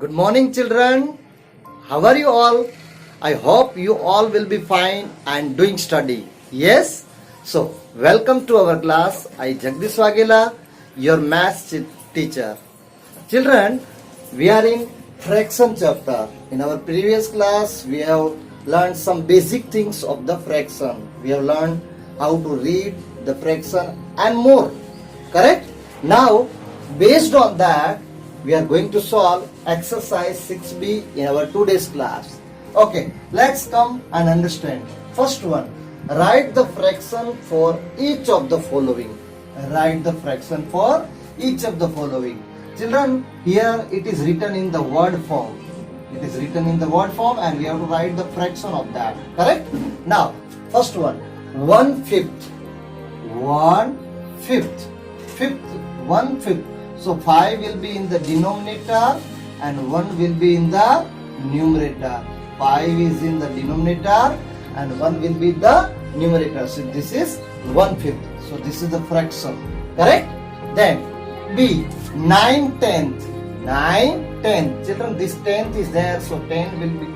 Good morning, children. How are you all? I hope you all will be fine and doing study. Yes? So, welcome to our class. I Jagdish Wagela, your maths teacher. Children, we are in fraction chapter. In our previous class, we have learned some basic things of the fraction. We have learned how to read the fraction and more. Correct? Now, based on that, we are going to solve exercise 6b in our today's class. Okay, let's come and understand. First one, write the fraction for each of the following. Write the fraction for each of the following. Children, here it is written in the word form. It is written in the word form and we have to write the fraction of that. Correct? Now, first one, 1/5. 1/5. 1/5. So 5 will be in the denominator and 1 will be in the numerator. 5 is in the denominator and 1 will be the numerator. So this is 1/5. So this is the fraction. Correct? Then B, 9/10. 9/10. Children, this 10th is there. So 10 will be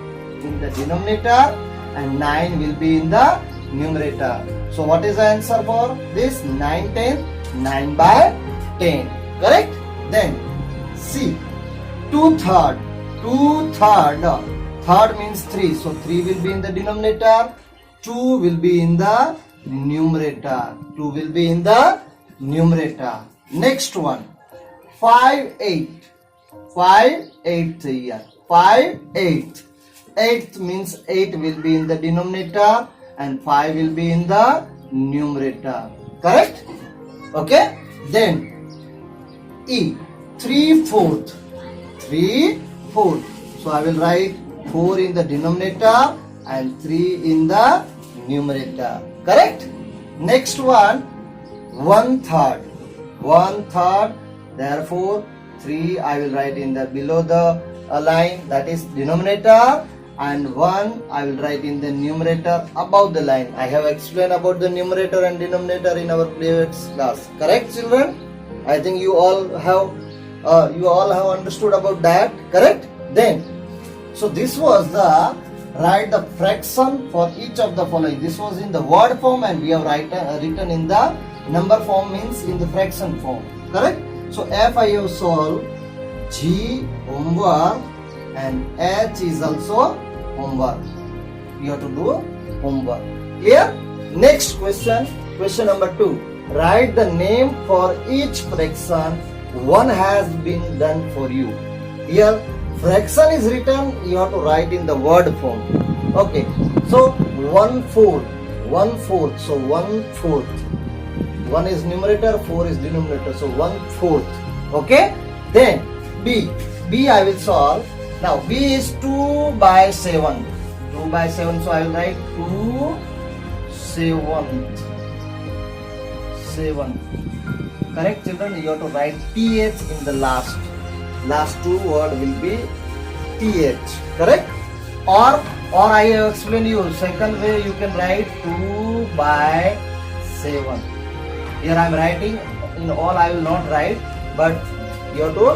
in the denominator and 9 will be in the numerator. So what is the answer for this? 9/10. 9/10. Correct? Then C, 2/3. 2/3. Third means 3. So 3 will be in the denominator. 2 will be in the numerator. 2 will be in the numerator. Next one, 5/8. 5/8 here. 5/8. 8 means 8 will be in the denominator and 5 will be in the numerator. Correct? Okay? Then E, 3/4. 3/4. So I will write 4 in the denominator and 3 in the numerator. Correct? Next one, 1/3. 1/3. Therefore, 3 I will write in the below the line, that is denominator, and 1 I will write in the numerator above the line. I have explained about the numerator and denominator in our previous class. Correct, children? I think you all have understood about that. Correct? Then, so this was the write the fraction for each of the following. This was in the word form and we have written in the number form, means in the fraction form. Correct? So F I have solved, G homework, and H is also homework. You have to do homework. Clear? Next question, question number 2. Write the name for each fraction. One has been done for you. Here, fraction is written, you have to write in the word form. Okay, so 1/4. 1/4. So 1/4. 1 is numerator, 4 is denominator. So 1/4. Okay? Then B. B I will solve. Now B is 2/7. 2/7. So I will write 2/7. 7. Correct, children? You have to write TH in the last. Last two word will be TH. Correct? Or I have explained you. Second way you can write 2/7. Here I am writing. In all I will not write, but you have to.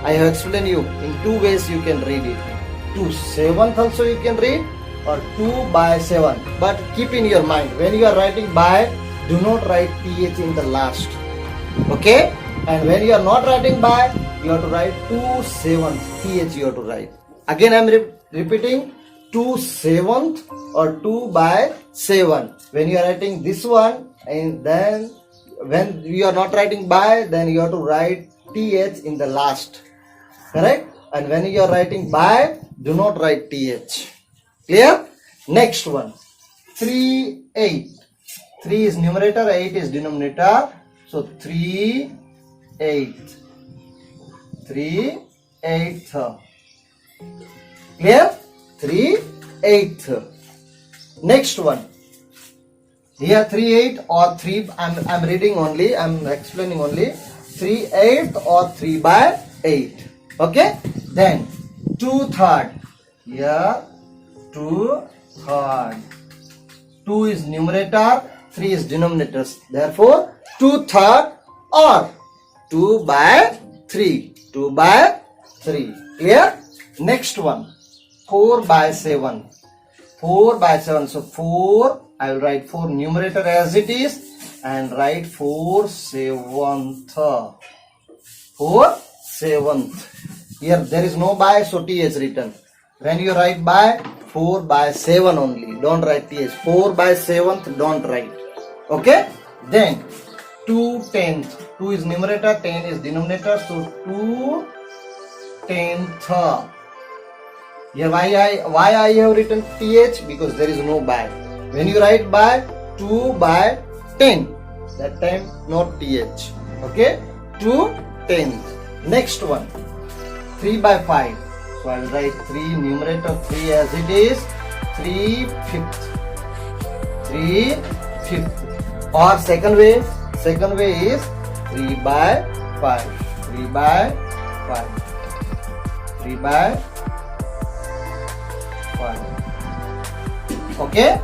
I have explained you in two ways you can read it. 2/7 also you can read, or 2/7. But keep in your mind, when you are writing by, do not write TH in the last. Okay? And when you are not writing by, you have to write 2/7. TH you have to write. Again I am repeating, 2/7 or 2/7. When you are writing this one, and then when you are not writing by, then you have to write TH in the last. Correct? And when you are writing by, do not write TH. Clear? Next one, 3/8. 3 is numerator, 8 is denominator. So 3/8. 3/8. Clear? 3/8. Next one. Here 3/8 or 3. I'm reading only. I'm explaining only. 3/8 or 3/8. Okay. Then 2/3. Here 2/3. 2 is numerator, 3 is denominators. Therefore 2/3 or 2/3. 2/3. Clear? Next one, 4 by 7. 4 by 7. So 4, I will write 4 numerator as it is and write 4 seventh. 4 seventh. Here there is no by, so th written. When you write by, 4 by 7 only. Don't write th. 4 by 7th, don't write. Okay? Then 2 tenth. 2 is numerator, 10 is denominator. So 2 tenth. Here why I have written th? Because there is no by. When you write by, 2 by 10. That time not th. Okay? 2 tenth. Next one, 3 by 5. So I will write 3 numerator 3 as it is. 3 fifth. 3 fifth. Or second way is 3 by 5. 3 by 5. 3 by 5. Okay?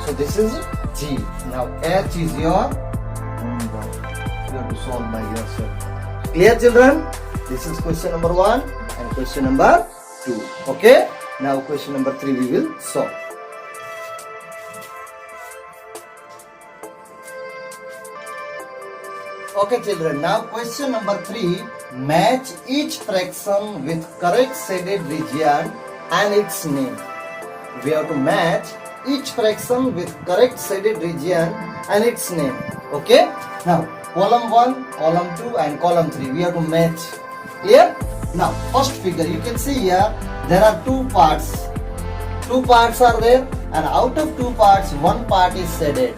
So this is G. Now H is your homework. You have to solve by yourself. Clear, children? This is question number 1 and question number 2. Okay? Now question number 3 we will solve. Okay, children. Now question number 3. Match each fraction with correct shaded region and its name. We have to match each fraction with correct shaded region and its name. Okay? Now column 1, column 2 and column 3 we have to match. Clear? Now first figure, you can see here there are 2 parts. 2 parts are there and out of 2 parts 1 part is shaded.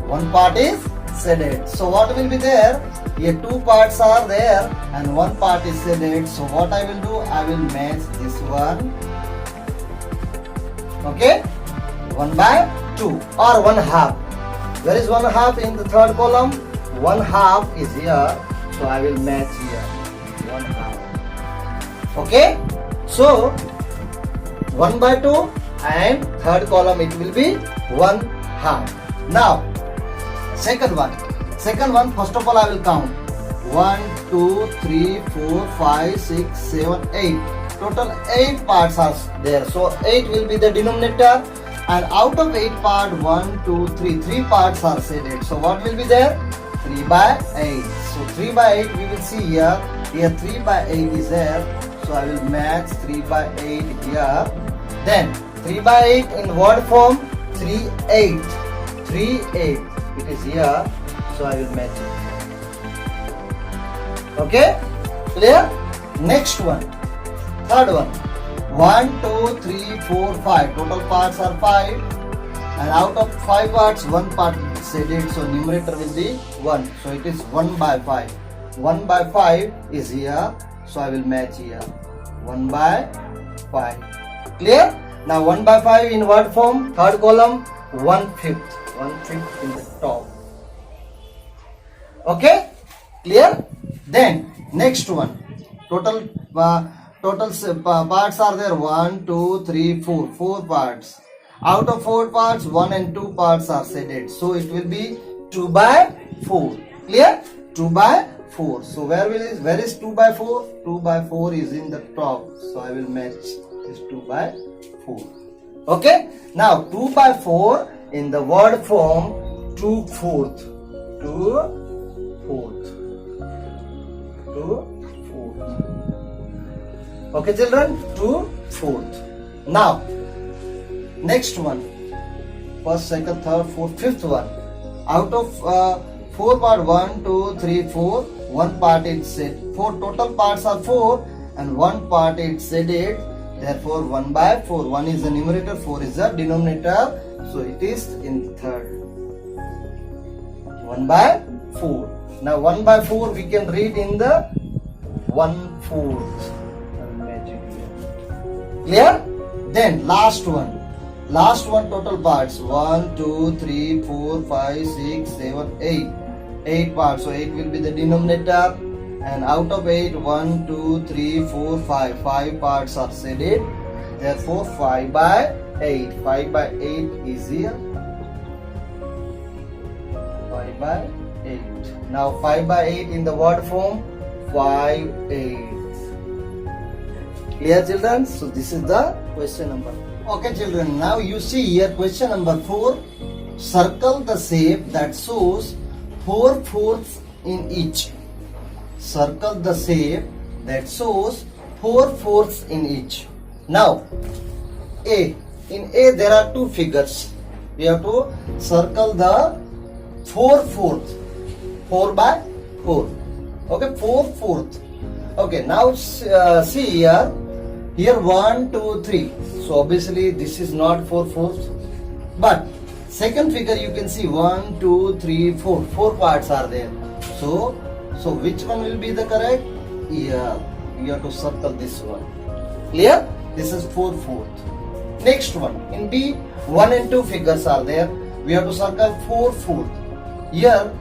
1 part is shaded. So what will be there? Here 2 parts are there and 1 part is shaded. So what I will do? I will match this one. Okay? 1 by 2 or 1 half. Where is 1 half in the third column? 1 half is here. So I will match here. 1 half. Okay? So 1 by 2 and third column it will be 1 half. Now second one, first of all I will count 1, 2, 3, 4, 5, 6, 7, 8. Total 8 parts are there. So 8 will be the denominator and out of 8 part 1, 2, 3 parts are shaded. So what will be there? 3 by 8. So 3 by 8 we will see here. Here 3 by 8 is there. So I will match 3 by 8 here. Then 3 by 8 in word form 3, 8. 3, 8. It is here. So I will match it. Okay? Clear? Next one. Third one. 1, 2, 3, 4, 5. Total parts are 5. And out of 5 parts, 1 part is shaded. So numerator will be 1. So it is 1 by 5. 1 by 5 is here. So I will match here. 1 by 5. Clear? Now 1 by 5 in word form. Third column. 1/5. 1/5 in the top. Okay? Clear? Then next one. Total parts are there 1, 2, 3, 4. 4 parts. Out of 4 parts 1 and 2 parts are shaded. So it will be 2 by 4. Clear? 2 by 4. So where is 2 by 4? 2 by 4 is in the top. So I will match this 2 by 4. Okay? Now 2 by 4 in the word form 2/4. 2/4. 2/4. Okay, children? 2/4. Now next one. First, second, third, fourth, fifth one. Out of 4 part 1, 2, 3, 4. 1 part is shaded. 4 total parts are 4 and 1 part is shaded. Therefore 1 by 4. 1 is the numerator, 4 is the denominator. So it is in third. 1 by 4. Now 1 by 4 we can read in the 1/4. Clear? Then last one. Last one total parts 1, 2, 3, 4, 5, 6, 7, 8. 8 parts. So 8 will be the denominator. And out of 8, 1, 2, 3, 4, 5. 5 parts are shaded. Therefore 5 by 8. 5 by 8 is here. 5 by 8. Now 5 by 8 in the word form 5/8. Clear, children? So this is the question number. Okay, children. Now you see here question number 4. Circle the shape that shows 4/4 in each. Circle the shape that shows 4/4 in each. Now, A. In A there are two figures. We have to circle the 4/4. 4 by 4. Okay, 4/4. Okay, now see here. Here 1, 2, 3. So obviously this is not 4/4. But second figure you can see 1, 2, 3, 4. 4 parts are there. So which one will be the correct? Here you have to circle this one. Clear? This is 4/4. Next one, in B 1 and 2 figures are there. We have to circle 4/4. Here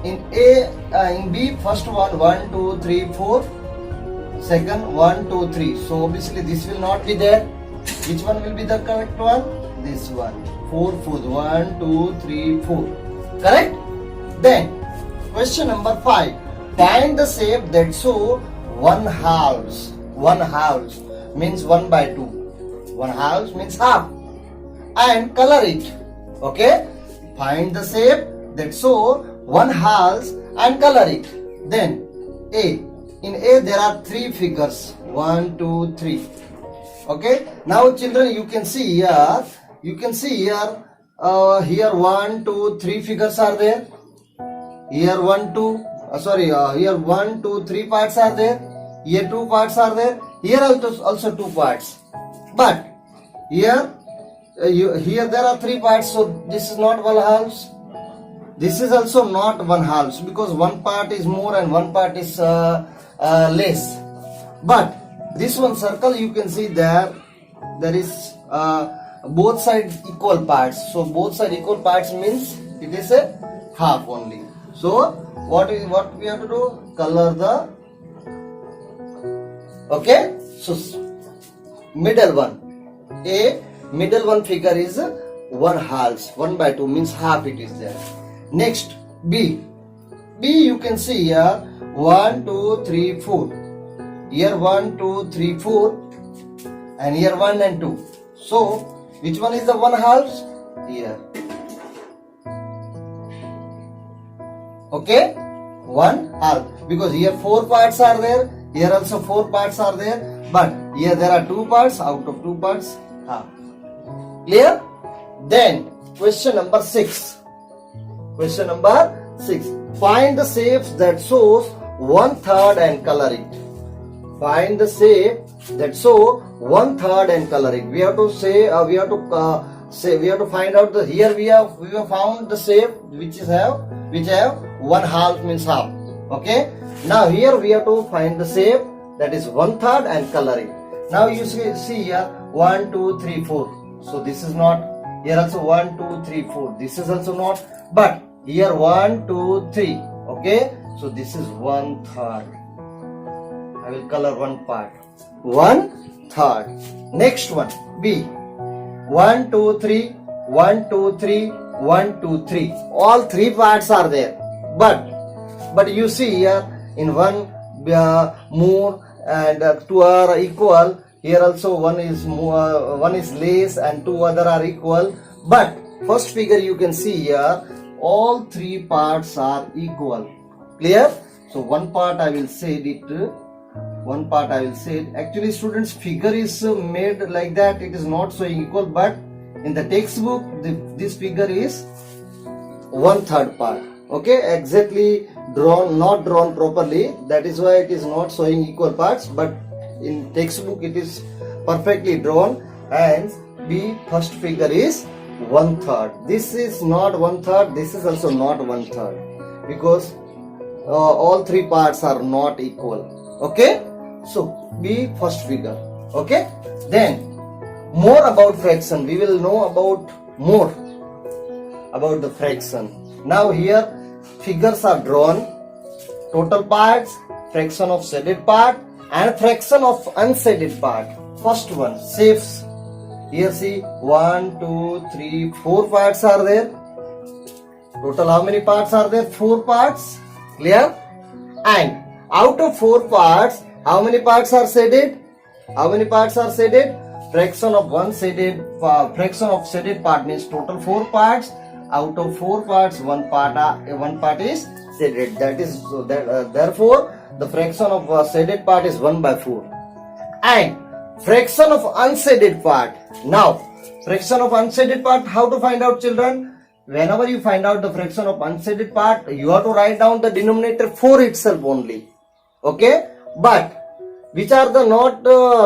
in in B first one 1, 2, 3, 4. Second 1, 2, 3. So obviously this will not be there. Which one will be the correct one? This one. 4/4. 1, 2, 3, 4. Correct? Then question number 5. Find the shape that show 1/2. 1/2 means 1 by 2. 1/2 means half. And color it. Okay? Find the shape that show 1/2 and color it. Then A. In A there are 3 figures. 1, 2, 3. Okay? Now children you can see here. You can see here. Here 1, 2, 3 figures are there. Here 1, 2. Here 1, 2, 3 parts are there. Here 2 parts are there. Here also 2 parts. But here there are 3 parts. So this is not 1/2. This is also not 1/2 because one part is more and one part is less. But this one circle you can see there is both sides equal parts. So both sides equal parts means it is a half only. So what we have to do? Color the. Okay. So middle one. A middle one figure is 1/2. 1 by 2 means half it is there. Next B. B you can see here 1, 2, 3, 4. Here 1, 2, 3, 4. And here 1 and 2. So which one is the 1/2? Here. Okay? 1/2. Because here 4 parts are there. Here also 4 parts are there. But here there are 2 parts. Out of 2 parts, half. Clear? Then question number 6. Question number 6. Find the shapes that shows 1/3 and color it. Find the shape that show 1/3 and color it. We have to say we have to find out the here we have found the shape which have 1/2 means half. Okay. Now here we have to find the shape that is 1/3 and color it. Now you see here 1, 2, 3, 4. So this is not. Here also 1, 2, 3, 4. This is also not. But here 1, 2, 3. Okay. So this is 1/3. I will color one part. 1/3. Next one B. 1, 2, 3. 1, 2, 3. 1, 2, 3. All 3 parts are there. But you see here in one more and 2 are equal. Here also one is more, one is less and 2 other are equal. But first figure you can see here all 3 parts are equal. Clear? So one part I will say it. One part I will say it. Actually students, figure is made like that. It is not showing equal, but in the textbook this figure is 1/3 part. Okay, exactly not drawn properly. That is why it is not showing equal parts. But in textbook it is perfectly drawn. And B first figure is 1/3. This is not 1/3. This is also not 1/3 because all 3 parts are not equal. Okay. So B first figure. Okay. Then more about fraction. We will know about more about the fraction. Now here figures are drawn. Total parts, fraction of shaded part and fraction of unshaded part. First one, shapes. Here see 1, 2, 3, 4 parts are there. Total how many parts are there? 4 parts. Clear? And out of 4 parts, how many parts are shaded? How many parts are shaded? Fraction of shaded part means total 4 parts. Out of 4 parts, one part is shaded. That is therefore the fraction of shaded part is 1/4. And fraction of unshaded part. Now, fraction of unshaded part, how to find out, children? Whenever you find out the fraction of unshaded part, you have to write down the denominator 4 itself only. Okay? But which are the not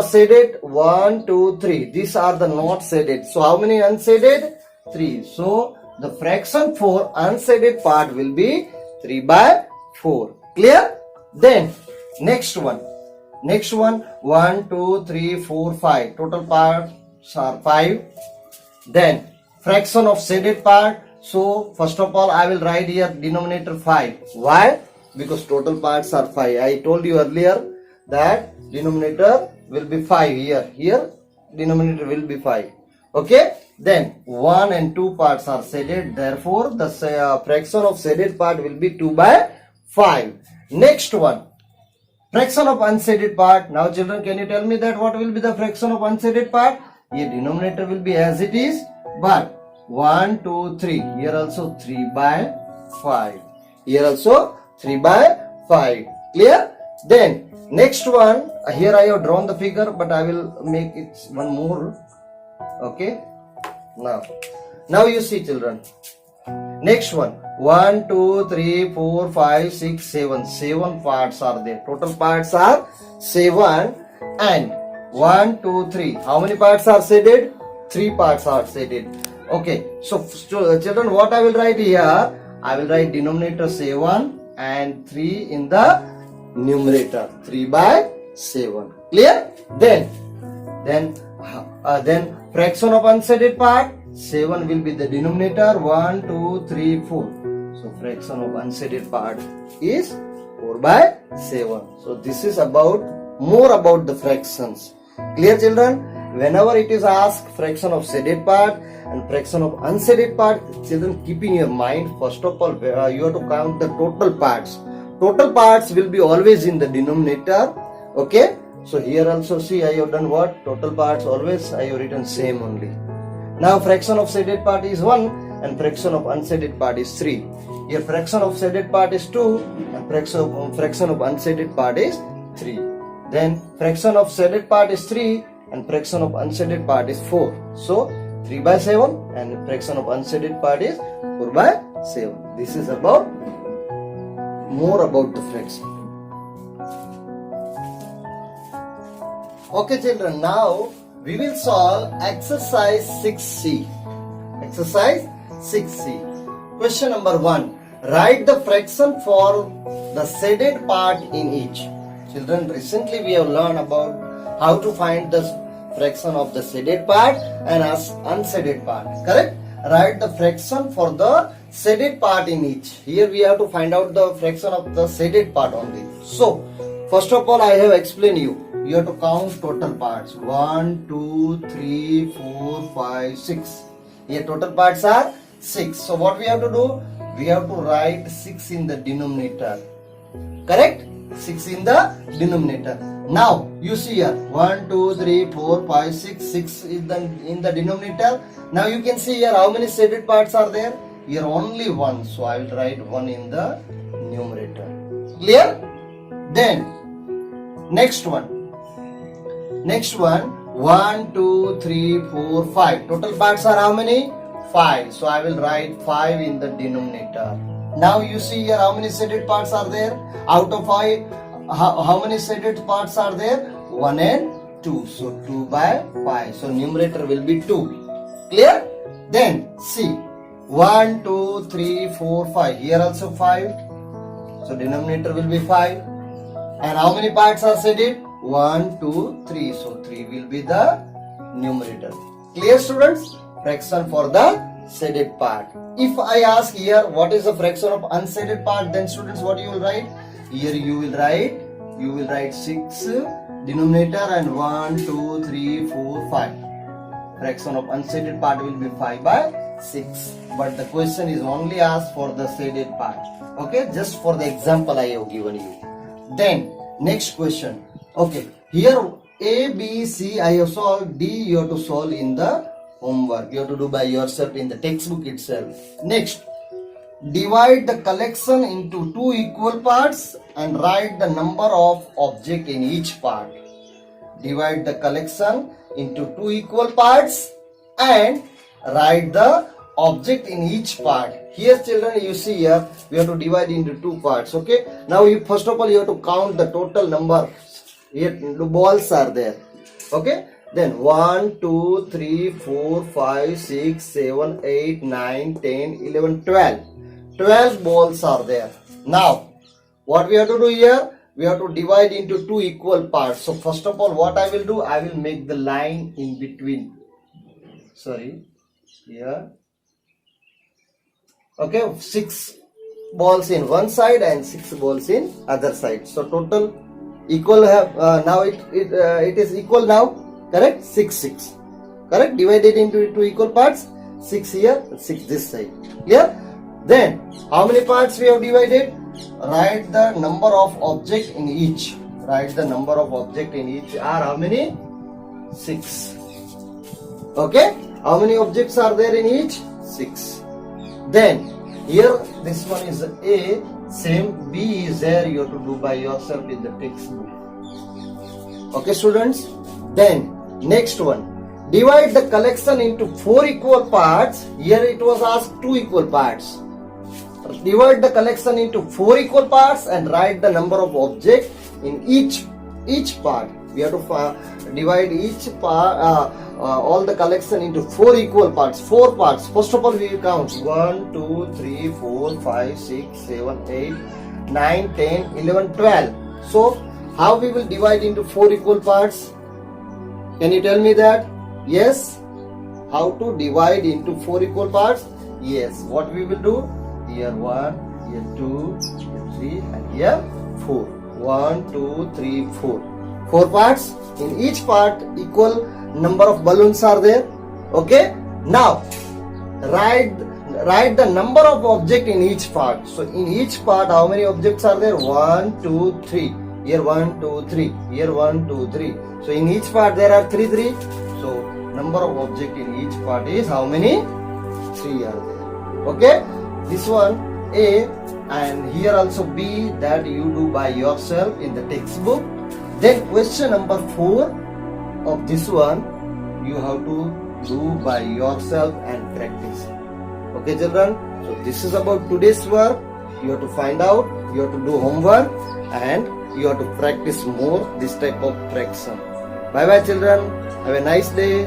shaded? 1, 2, 3. These are the not shaded. So how many unshaded? 3. So the fraction for unshaded part will be 3/4. Clear? Then next one. 1, 2, 3, 4, 5. Total parts are 5. Then fraction of shaded part. So first of all I will write here denominator 5. Why? Because total parts are 5. I told you earlier that denominator will be 5 here. Here denominator will be 5. Okay? Then 1 and 2 parts are shaded. Therefore the fraction of shaded part will be 2/5. Next one. Fraction of unshaded part. Now children, can you tell me that what will be the fraction of unshaded part? Here denominator will be as it is. But 1, 2, 3. Here also 3/5. Here also 3/5. Clear? Then next one, here I have drawn the figure, but I will make it one more. Okay. Now you see, children. Next one. 1, 2, 3, 4, 5, 6, 7. 7 parts are there. Total parts are 7. And 1, 2, 3. How many parts are shaded? 3 parts are shaded. Okay. So children, what I will write here? I will write denominator 7 and 3 in the numerator. 3/7. Clear? Then fraction of unshaded part. 7 will be the denominator. 1, 2, 3, 4. So fraction of unshaded part is 4/7. So this is more about the fractions. Clear, children? Whenever it is asked fraction of shaded part and fraction of unshaded part, children, keep in your mind, first of all you have to count the total parts. Total parts will be always in the denominator. Okay? So here also see I have done what? Total parts always I have written same only. Now fraction of shaded part is 1 and fraction of unshaded part is 3. Here fraction of shaded part is 2 and fraction of unshaded part is 3. Then fraction of shaded part is 3 and fraction of unshaded part is 4. So 3/7 and fraction of unshaded part is 4/7. This is more about the fraction. Okay, children, now we will solve exercise 6C. Exercise 6C. Question number 1. Write the fraction for the shaded part in each. Children, recently we have learned about how to find the fraction of the shaded part and unshaded part. Correct? Write the fraction for the shaded part in each. Here we have to find out the fraction of the shaded part only. So, first of all I have explained you. You have to count total parts. 1, 2, 3, 4, 5, 6. Here total parts are 6. So what we have to do? We have to write 6 in the denominator. Correct? 6 in the denominator. Now you see here 1, 2, 3, 4, 5, 6. 6 is in the denominator. Now you can see here how many shaded parts are there? Here only 1. So I will write 1 in the numerator. Clear? Then next one. 1, 2, 3, 4, 5. Total parts are how many? 5. So I will write 5 in the denominator. Now you see here how many shaded parts are there? Out of 5, how many shaded parts are there? 1 and 2. So 2/5. So numerator will be 2. Clear? Then see. 1, 2, 3, 4, 5. Here also 5. So denominator will be 5. And how many parts are shaded? 1, 2, 3. So 3 will be the numerator. Clear, students? Fraction for the shaded part. If I ask here what is the fraction of unshaded part, then students what you will write? Here you will write 6 denominator and 1, 2, 3, 4, 5. Fraction of unshaded part will be 5/6. But the question is only asked for the shaded part. Okay, just for the example I have given you. Then next question. Okay, here A, B, C I have solved. D you have to solve in the homework. You have to do by yourself in the textbook itself. Next, divide the collection into two equal parts and write the number of objects in each part. Divide the collection into two equal parts and write the object in each part. Here children, you see here we have to divide into two parts. Okay, now you first of all you have to count the total number. Here the balls are there. Okay, then 1 2 3 4 5 6 7 8 9 10 11 12 balls are there. Now what we have to do here, we have to divide into two equal parts. So first of all what I will do, I will make the line in between. Sorry, here. Okay, 6 balls in one side and 6 balls in other side. So total equal have now it is equal now. Correct? 6 6. Correct? Divided into two equal parts. 6 here, 6 this side. Clear? Then how many parts we have divided? Write the number of objects in each. Write the number of objects in each are how many? 6. Okay? How many objects are there in each? 6. Then here this one is A, same B is there, you have to do by yourself in the textbook. Okay students? Then next one, divide the collection into 4 equal parts. Here it was asked 2 equal parts. Divide the collection into 4 equal parts and write the number of objects in each part. We have to divide each part, all the collection into 4 equal parts. 4 parts. First of all we count 1 2 3 4 5 6 7 8 9 10 11 12. So how we will divide into 4 equal parts? Can you tell me that? Yes. How to divide into 4 equal parts? Yes. What we will do? Here 1, here 2, here 3 and here 4. 1 2 3 4. 4 parts. In each part equal number of balloons are there. Okay. Now write the number of objects in each part. So in each part how many objects are there? 1 2 3. Here 1 2 3. Here 1 2 3. So in each part there are 3 3. So number of objects in each part is how many? 3 are there. Okay. This one A and here also B, that you do by yourself in the textbook. Then question number 4 of this one you have to do by yourself and practice. Okay children, so this is about today's work. You have to find out, you have to do homework and you have to practice more this type of fraction. Bye bye children, have a nice day.